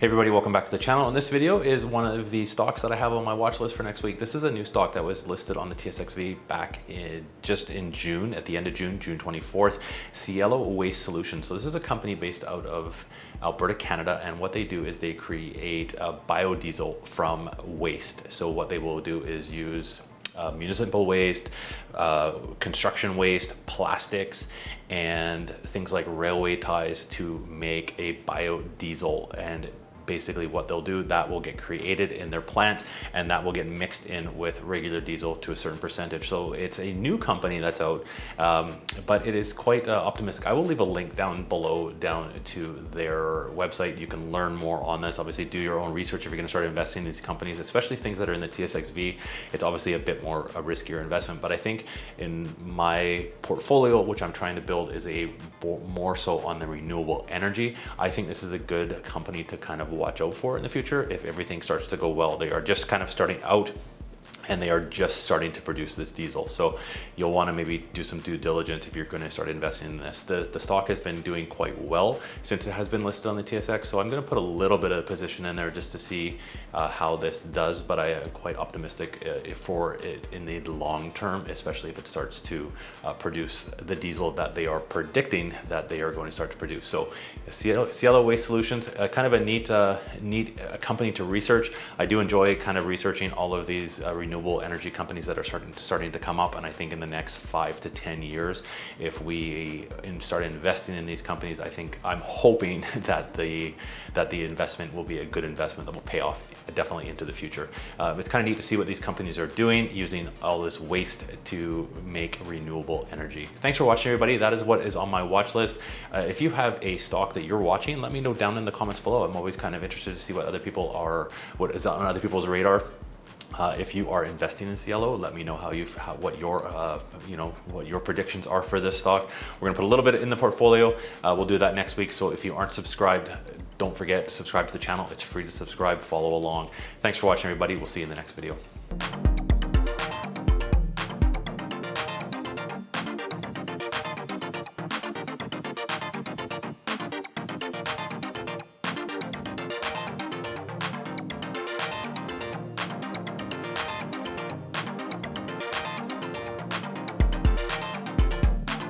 Hey everybody, welcome back to the channel. And this video is one of the stocks that I have on my watch list for next week. This is a new stock that was listed on the TSXV back just in June, at the end of June, June 24th, Cielo Waste Solutions. So this is a company based out of Alberta, Canada, and what they do is they create biodiesel from waste. So what they will do is use municipal waste, construction waste, plastics, and things like railway ties to make a biodiesel. And basically what they'll do, that will get created in their plant and that will get mixed in with regular diesel to a certain percentage. So it's a new company that's out, but it is quite optimistic. I will leave a link down below down to their website. You can learn more on this. Obviously do your own research if you're going to start investing in these companies, especially things that are in the TSXV. It's obviously a bit more a riskier investment, but I think in my portfolio, which I'm trying to build, is a more so on the renewable energy. I think this is a good company to kind of watch out for in the future if everything starts to go well. They are just kind of starting out and they are just starting to produce this diesel. So you'll want to maybe do some due diligence if you're going to start investing in this. The stock has been doing quite well since it has been listed on the TSX. So I'm going to put a little bit of position in there just to see how this does, but I am quite optimistic for it in the long term, especially if it starts to produce the diesel that they are predicting that they are going to start to produce. So Cielo Waste Solutions, kind of a neat company to research. I do enjoy kind of researching all of these renewable energy companies that are starting to come up, and I think in the next 5 to 10 years, if we start investing in these companies, I'm hoping that the investment will be a good investment that will pay off definitely into the future. It's kind of neat to see what these companies are doing, using all this waste to make renewable energy. Thanks for watching, everybody. That is what is on my watch list. If you have a stock that you're watching, let me know down in the comments below. I'm always kind of interested to see what what is on other people's radar. If you are investing in Cielo, let me know what your predictions are for this stock. We're gonna put a little bit in the portfolio. We'll do that next week. So if you aren't subscribed, don't forget to subscribe to the channel. It's free to subscribe, follow along. Thanks for watching, everybody. We'll see you in the next video.